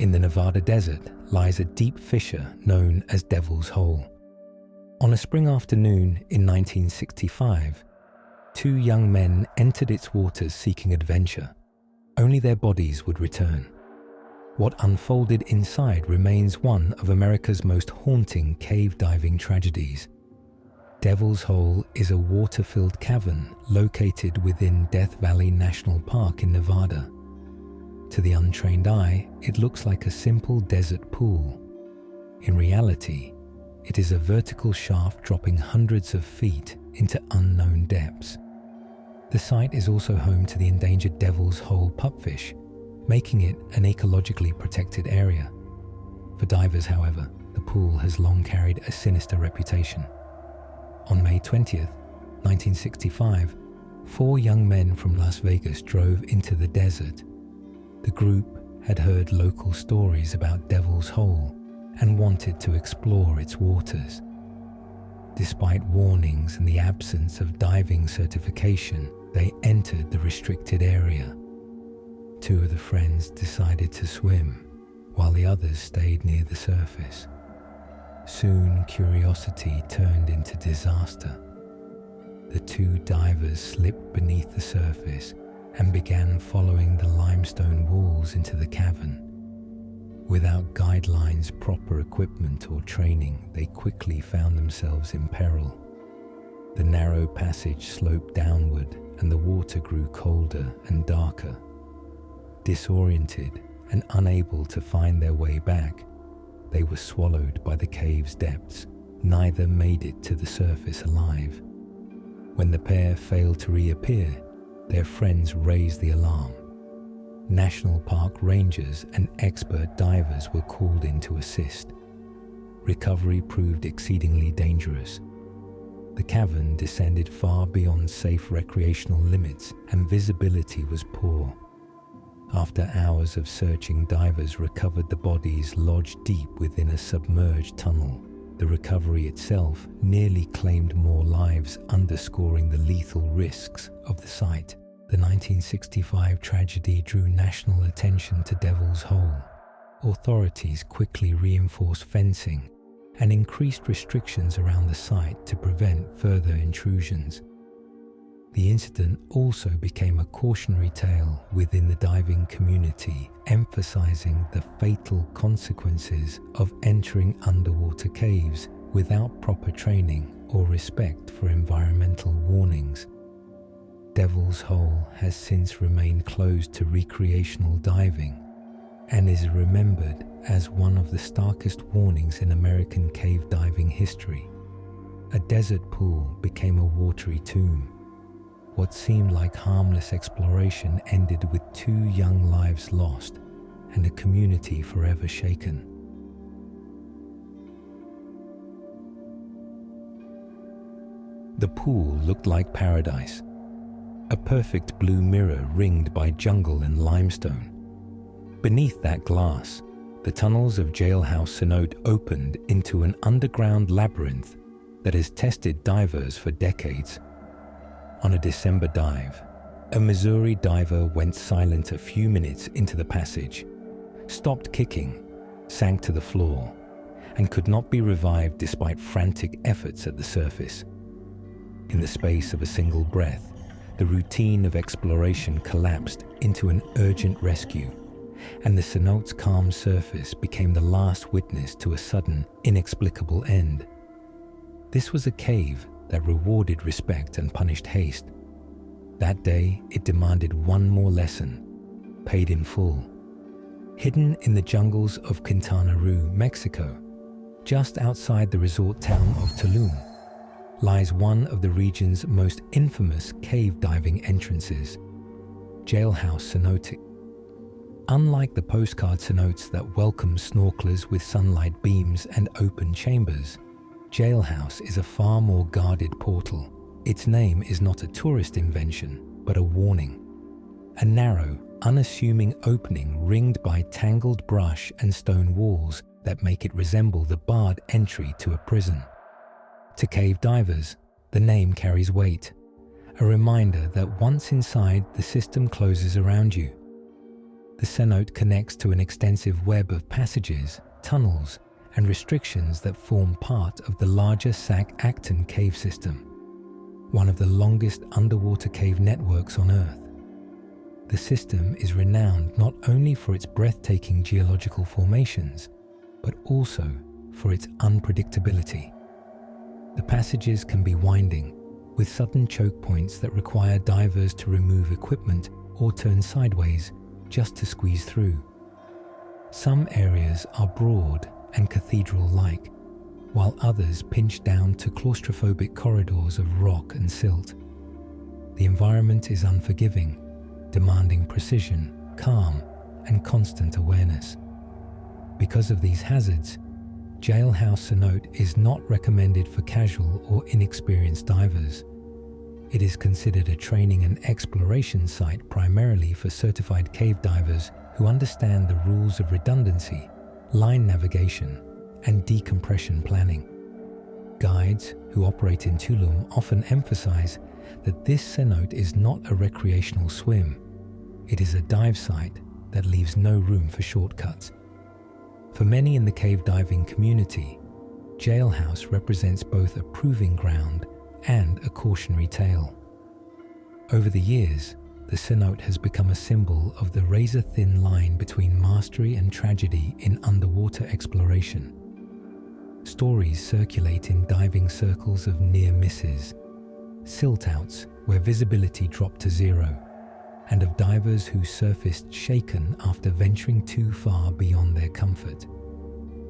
in the Nevada desert lies a deep fissure known as Devil's Hole. On a spring afternoon in 1965, two young men entered its waters seeking adventure. Only their bodies would return. What unfolded inside remains one of America's most haunting cave diving tragedies. Devil's Hole is a water-filled cavern located within Death Valley National Park in Nevada. To the untrained eye, it looks like a simple desert pool. In reality, it is a vertical shaft dropping hundreds of feet into unknown depths. The site is also home to the endangered Devil's Hole pupfish, making it an ecologically protected area. For divers, however, the pool has long carried a sinister reputation. On May 20th, 1965, 4 young men from Las Vegas drove into the desert. The group had heard local stories about Devil's Hole and wanted to explore its waters. Despite warnings and the absence of diving certification, they entered the restricted area. 2 of the friends decided to swim, while the others stayed near the surface. Soon, curiosity turned into disaster. The 2 divers slipped beneath the surface and began following the limestone walls into the cavern. Without guidelines, proper equipment, or training, they quickly found themselves in peril. The narrow passage sloped downward, and the water grew colder and darker. Disoriented and unable to find their way back, they were swallowed by the cave's depths. Neither made it to the surface alive. When the pair failed to reappear, their friends raised the alarm. National Park rangers and expert divers were called in to assist. Recovery proved exceedingly dangerous. The cavern descended far beyond safe recreational limits, and visibility was poor. After hours of searching, divers recovered the bodies lodged deep within a submerged tunnel. The recovery itself nearly claimed more lives, underscoring the lethal risks of the site. The 1965 tragedy drew national attention to Devil's Hole. Authorities quickly reinforced fencing and increased restrictions around the site to prevent further intrusions. The incident also became a cautionary tale within the diving community, emphasizing the fatal consequences of entering underwater caves without proper training or respect for environmental warnings. Devil's Hole has since remained closed to recreational diving and is remembered as one of the starkest warnings in American cave diving history. A desert pool became a watery tomb. What seemed like harmless exploration ended with 2 young lives lost and a community forever shaken. The pool looked like paradise, a perfect blue mirror ringed by jungle and limestone. Beneath that glass, the tunnels of Jailhouse Cenote opened into an underground labyrinth that has tested divers for decades. On a December dive, a Missouri diver went silent a few minutes into the passage, stopped kicking, sank to the floor, and could not be revived despite frantic efforts at the surface. In the space of a single breath, the routine of exploration collapsed into an urgent rescue, and the cenote's calm surface became the last witness to a sudden, inexplicable end. This was a cave that rewarded respect and punished haste. That day, it demanded one more lesson, paid in full. Hidden in the jungles of Quintana Roo, Mexico, just outside the resort town of Tulum, lies one of the region's most infamous cave diving entrances, Jailhouse Cenote. Unlike the postcard cenotes that welcome snorkelers with sunlight beams and open chambers, Jailhouse is a far more guarded portal. Its name is not a tourist invention, but a warning. A narrow, unassuming opening ringed by tangled brush and stone walls that make it resemble the barred entry to a prison. To cave divers, the name carries weight, a reminder that once inside, the system closes around you. The cenote connects to an extensive web of passages, tunnels, and restrictions that form part of the larger Sac-Acton cave system, one of the longest underwater cave networks on Earth. The system is renowned not only for its breathtaking geological formations, but also for its unpredictability. The passages can be winding, with sudden choke points that require divers to remove equipment or turn sideways just to squeeze through. Some areas are broad and cathedral-like, while others pinch down to claustrophobic corridors of rock and silt. The environment is unforgiving, demanding precision, calm, and constant awareness. Because of these hazards, Jailhouse Cenote is not recommended for casual or inexperienced divers. It is considered a training and exploration site primarily for certified cave divers who understand the rules of redundancy, line navigation, and decompression planning. Guides who operate in Tulum often emphasize that this cenote is not a recreational swim. It is a dive site that leaves no room for shortcuts. For many in the cave diving community, Jailhouse represents both a proving ground and a cautionary tale. Over the years, the cenote has become a symbol of the razor-thin line between mastery and tragedy in underwater exploration. Stories circulate in diving circles of near misses, silt-outs where visibility dropped to zero, and of divers who surfaced shaken after venturing too far beyond their comfort.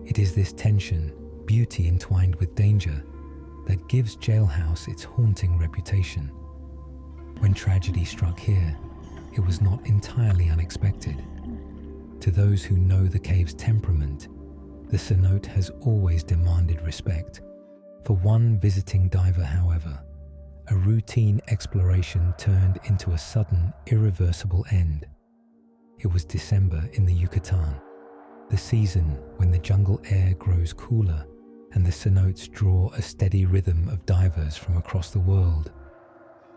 It is this tension, beauty entwined with danger, that gives Jailhouse its haunting reputation. When tragedy struck here, it was not entirely unexpected. To those who know the cave's temperament, the cenote has always demanded respect. For one visiting diver, however, a routine exploration turned into a sudden, irreversible end. It was December in the Yucatan, the season when the jungle air grows cooler and the cenotes draw a steady rhythm of divers from across the world.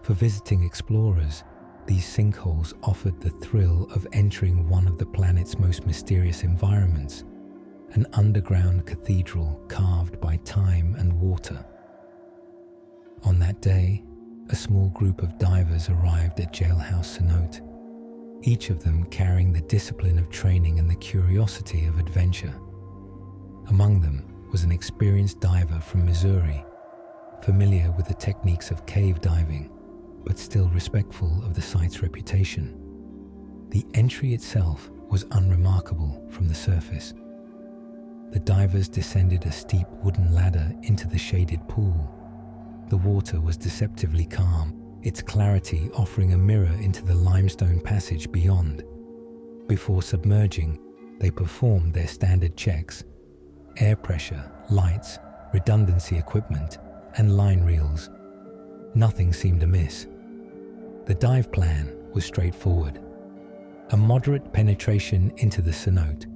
For visiting explorers, these sinkholes offered the thrill of entering one of the planet's most mysterious environments, an underground cathedral carved by time and water. On that day, a small group of divers arrived at Jailhouse Cenote, each of them carrying the discipline of training and the curiosity of adventure. Among them was an experienced diver from Missouri, familiar with the techniques of cave diving, but still respectful of the site's reputation. The entry itself was unremarkable from the surface. The divers descended a steep wooden ladder into the shaded pool. The water was deceptively calm, its clarity offering a mirror into the limestone passage beyond. Before submerging, they performed their standard checks: air pressure, lights, redundancy equipment, and line reels. Nothing seemed amiss. The dive plan was straightforward: a moderate penetration into the cenote,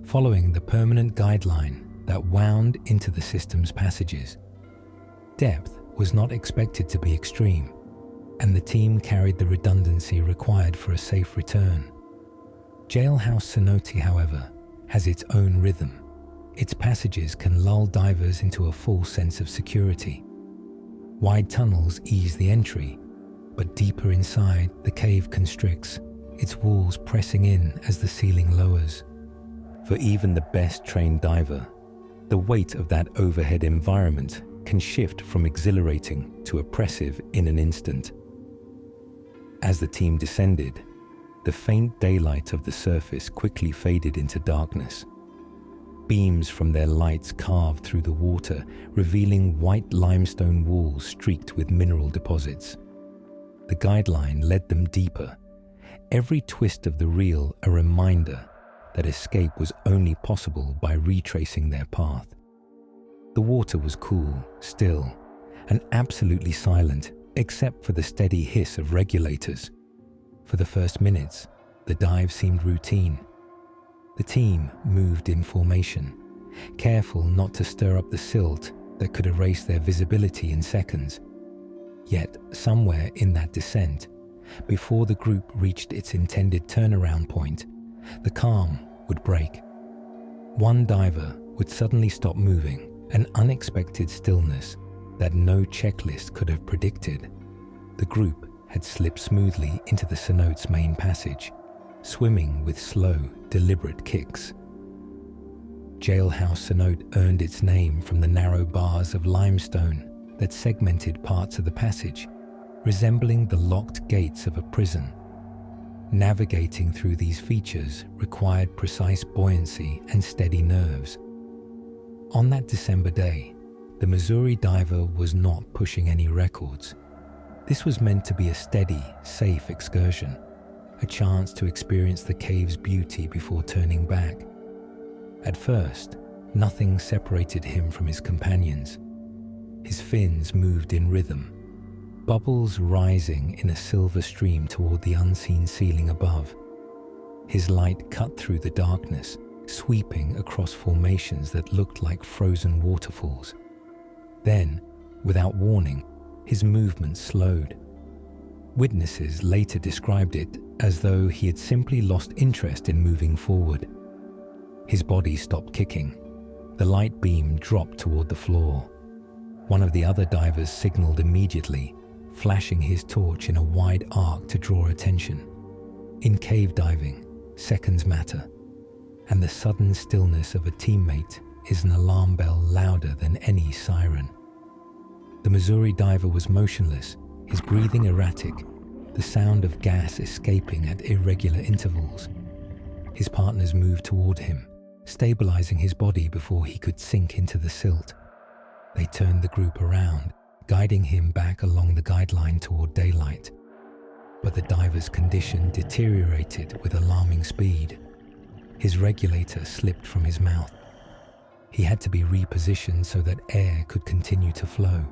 following the permanent guideline that wound into the system's passages. Depth was not expected to be extreme, and the team carried the redundancy required for a safe return. Jailhouse Cenote, however, has its own rhythm. Its passages can lull divers into a false sense of security. Wide tunnels ease the entry, but deeper inside, the cave constricts, its walls pressing in as the ceiling lowers. For even the best trained diver, the weight of that overhead environment can shift from exhilarating to oppressive in an instant. As the team descended, the faint daylight of the surface quickly faded into darkness. Beams from their lights carved through the water, revealing white limestone walls streaked with mineral deposits. The guideline led them deeper, every twist of the reel a reminder that escape was only possible by retracing their path. The water was cool, still, and absolutely silent, except for the steady hiss of regulators. For the first minutes, the dive seemed routine. The team moved in formation, careful not to stir up the silt that could erase their visibility in seconds. Yet, somewhere in that descent, before the group reached its intended turnaround point, the calm would break. One diver would suddenly stop moving, an unexpected stillness that no checklist could have predicted. The group had slipped smoothly into the cenote's main passage, swimming with slow, deliberate kicks. Jailhouse Cenote earned its name from the narrow bars of limestone that segmented parts of the passage, resembling the locked gates of a prison. Navigating through these features required precise buoyancy and steady nerves. On that December day, the Missouri diver was not pushing any records. This was meant to be a steady, safe excursion, a chance to experience the cave's beauty before turning back. At first, nothing separated him from his companions. His fins moved in rhythm, bubbles rising in a silver stream toward the unseen ceiling above. His light cut through the darkness, sweeping across formations that looked like frozen waterfalls. Then, without warning, his movement slowed. Witnesses later described it as though he had simply lost interest in moving forward. His body stopped kicking. The light beam dropped toward the floor. One of the other divers signaled immediately, flashing his torch in a wide arc to draw attention. In cave diving, seconds matter, and the sudden stillness of a teammate is an alarm bell louder than any siren. The Missouri diver was motionless, his breathing erratic, the sound of gas escaping at irregular intervals. His partners moved toward him, stabilizing his body before he could sink into the silt. They turned the group around, guiding him back along the guideline toward daylight. But the diver's condition deteriorated with alarming speed. His regulator slipped from his mouth. He had to be repositioned so that air could continue to flow.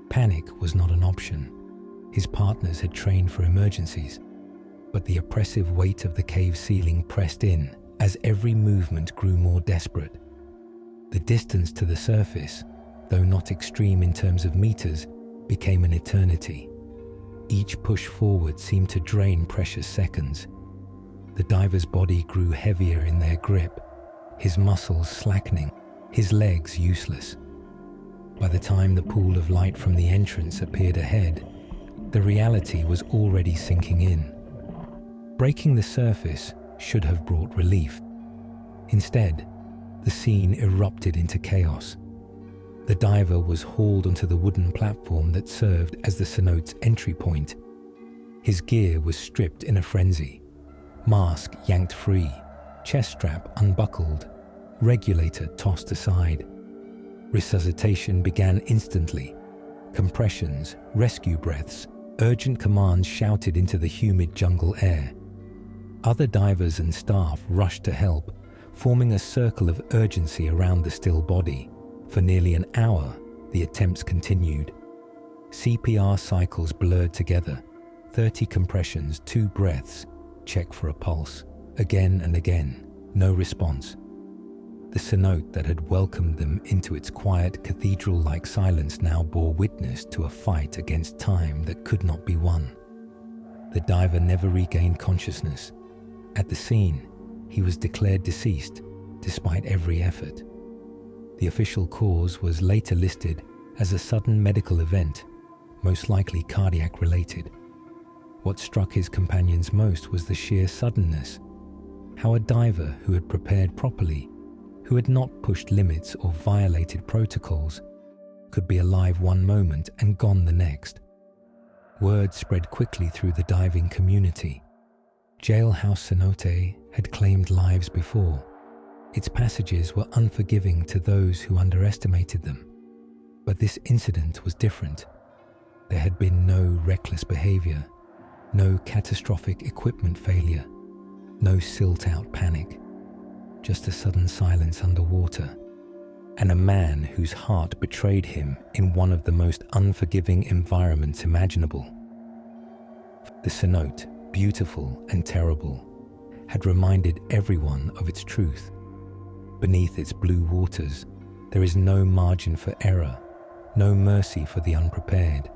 Panic was not an option. His partners had trained for emergencies, but the oppressive weight of the cave ceiling pressed in as every movement grew more desperate. The distance to the surface, though not extreme in terms of meters, became an eternity. Each push forward seemed to drain precious seconds. The diver's body grew heavier in their grip, his muscles slackening, his legs useless. By the time the pool of light from the entrance appeared ahead, the reality was already sinking in. Breaking the surface should have brought relief. Instead, the scene erupted into chaos. The diver was hauled onto the wooden platform that served as the cenote's entry point. His gear was stripped in a frenzy. Mask yanked free, chest strap unbuckled, regulator tossed aside. Resuscitation began instantly. Compressions, rescue breaths, urgent commands shouted into the humid jungle air. Other divers and staff rushed to help, forming a circle of urgency around the still body. For nearly an hour, the attempts continued. CPR cycles blurred together, 30 compressions, 2 breaths, check for a pulse, again and again, no response. The cenote that had welcomed them into its quiet cathedral-like silence now bore witness to a fight against time that could not be won. The diver never regained consciousness. At the scene, he was declared deceased, despite every effort. The official cause was later listed as a sudden medical event, most likely cardiac-related. What struck his companions most was the sheer suddenness. How a diver who had prepared properly, who had not pushed limits or violated protocols, could be alive one moment and gone the next. Word spread quickly through the diving community. Jailhouse Cenote had claimed lives before. Its passages were unforgiving to those who underestimated them. But this incident was different. There had been no reckless behavior, no catastrophic equipment failure, no silt-out panic, just a sudden silence underwater, and a man whose heart betrayed him in one of the most unforgiving environments imaginable. The cenote, beautiful and terrible, had reminded everyone of its truth. Beneath its blue waters, there is no margin for error, no mercy for the unprepared,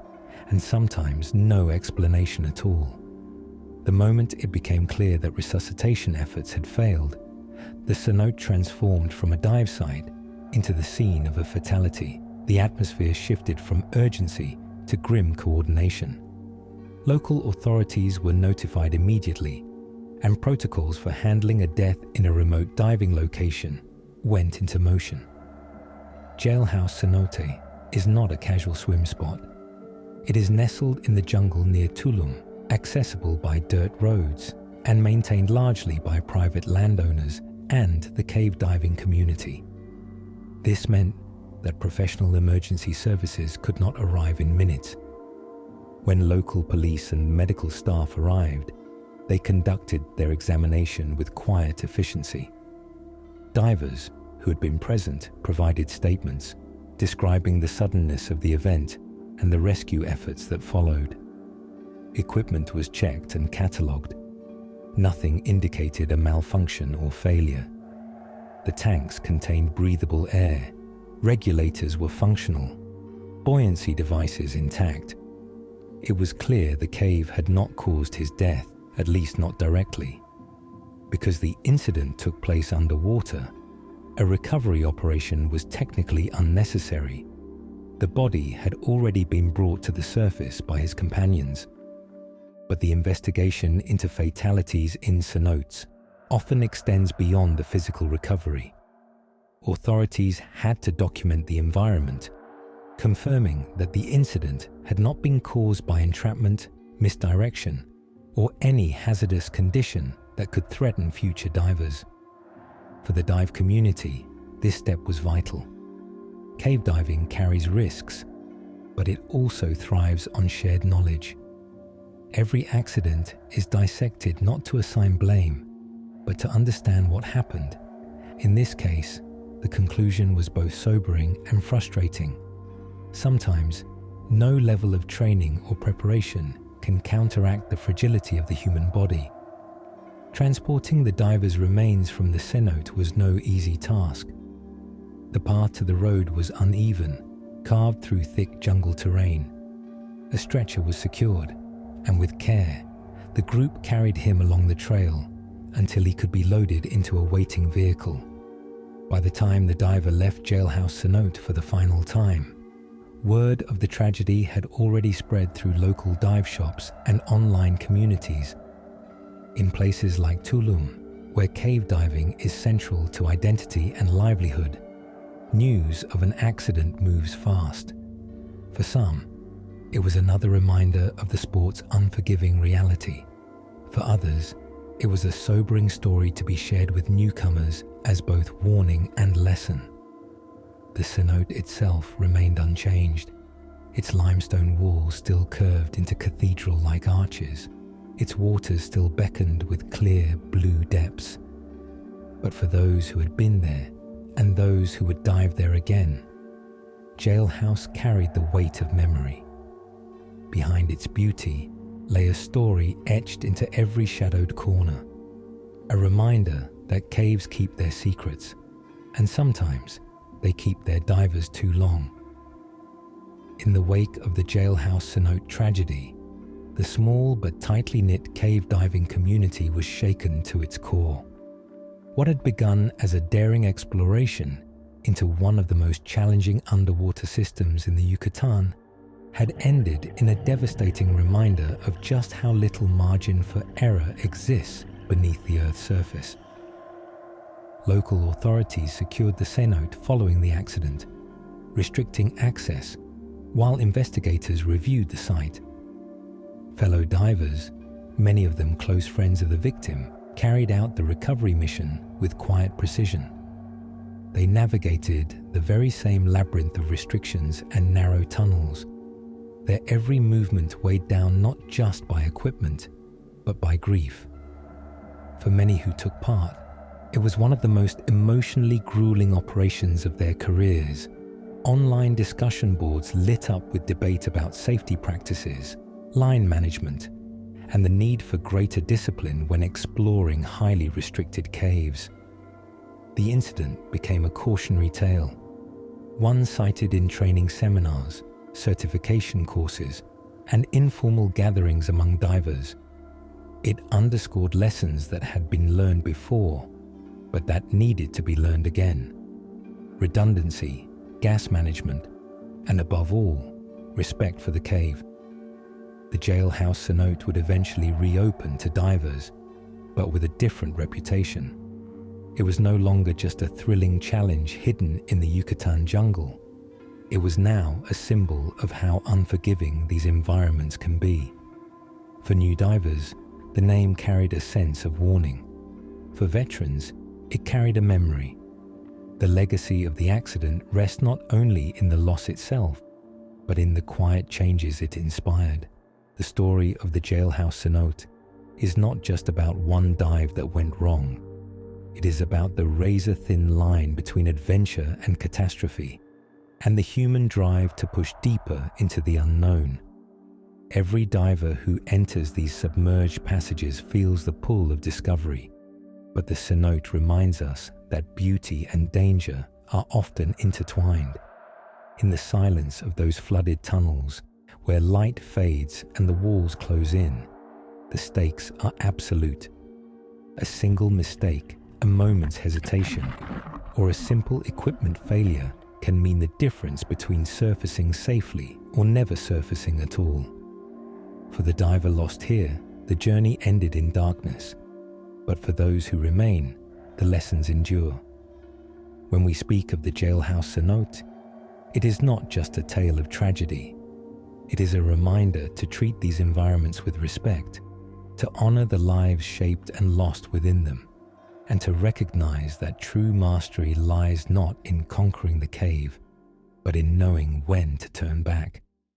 and sometimes no explanation at all. The moment it became clear that resuscitation efforts had failed, the cenote transformed from a dive site into the scene of a fatality. The atmosphere shifted from urgency to grim coordination. Local authorities were notified immediately, and protocols for handling a death in a remote diving location went into motion. Jailhouse Cenote is not a casual swim spot. It is nestled in the jungle near Tulum, accessible by dirt roads, and maintained largely by private landowners and the cave diving community. This meant that professional emergency services could not arrive in minutes. When local police and medical staff arrived, they conducted their examination with quiet efficiency. Divers who had been present provided statements describing the suddenness of the event and the rescue efforts that followed. Equipment was checked and catalogued. Nothing indicated a malfunction or failure. The tanks contained breathable air, regulators were functional, buoyancy devices intact. It was clear the cave had not caused his death, at least not directly. Because the incident took place underwater, a recovery operation was technically unnecessary. The body had already been brought to the surface by his companions. But the investigation into fatalities in cenotes often extends beyond the physical recovery. Authorities had to document the environment, confirming that the incident had not been caused by entrapment, misdirection, or any hazardous condition that could threaten future divers. For the dive community, this step was vital. Cave diving carries risks, but it also thrives on shared knowledge. Every accident is dissected not to assign blame, but to understand what happened. In this case, the conclusion was both sobering and frustrating. Sometimes, no level of training or preparation can counteract the fragility of the human body. Transporting the diver's remains from the cenote was no easy task. The path to the road was uneven, carved through thick jungle terrain. A stretcher was secured, and with care, the group carried him along the trail until he could be loaded into a waiting vehicle. By the time the diver left Jailhouse Cenote for the final time, word of the tragedy had already spread through local dive shops and online communities. In places like Tulum, where cave diving is central to identity and livelihood, news of an accident moves fast. For some, it was another reminder of the sport's unforgiving reality. For others, it was a sobering story to be shared with newcomers as both warning and lesson. The cenote itself remained unchanged, its limestone walls still curved into cathedral-like arches, its waters still beckoned with clear blue depths. But for those who had been there, and those who would dive there again, Jailhouse carried the weight of memory. Behind its beauty lay a story etched into every shadowed corner, a reminder that caves keep their secrets, and sometimes they keep their divers too long. In the wake of the Jailhouse Cenote tragedy, the small but tightly knit cave diving community was shaken to its core. What had begun as a daring exploration into one of the most challenging underwater systems in the Yucatan had ended in a devastating reminder of just how little margin for error exists beneath the Earth's surface. Local authorities secured the cenote following the accident, restricting access while investigators reviewed the site. Fellow divers, many of them close friends of the victim, carried out the recovery mission with quiet precision. They navigated the very same labyrinth of restrictions and narrow tunnels, their every movement weighed down not just by equipment, but by grief. For many who took part, it was one of the most emotionally grueling operations of their careers. Online discussion boards lit up with debate about safety practices, line management, and the need for greater discipline when exploring highly restricted caves. The incident became a cautionary tale, one cited in training seminars, certification courses, and informal gatherings among divers. It underscored lessons that had been learned before, but that needed to be learned again. Redundancy, gas management, and above all, respect for the cave. The Jailhouse Cenote would eventually reopen to divers, but with a different reputation. It was no longer just a thrilling challenge hidden in the Yucatan jungle. It was now a symbol of how unforgiving these environments can be. For new divers, the name carried a sense of warning. For veterans, it carried a memory. The legacy of the accident rests not only in the loss itself, but in the quiet changes it inspired. The story of the Jailhouse Cenote is not just about one dive that went wrong. It is about the razor-thin line between adventure and catastrophe, and the human drive to push deeper into the unknown. Every diver who enters these submerged passages feels the pull of discovery, but the cenote reminds us that beauty and danger are often intertwined. In the silence of those flooded tunnels, where light fades and the walls close in, the stakes are absolute. A single mistake, a moment's hesitation, or a simple equipment failure can mean the difference between surfacing safely or never surfacing at all. For the diver lost here, the journey ended in darkness, but for those who remain, the lessons endure. When we speak of the Jailhouse Cenote, it is not just a tale of tragedy. It is a reminder to treat these environments with respect, to honor the lives shaped and lost within them, and to recognize that true mastery lies not in conquering the cave, but in knowing when to turn back.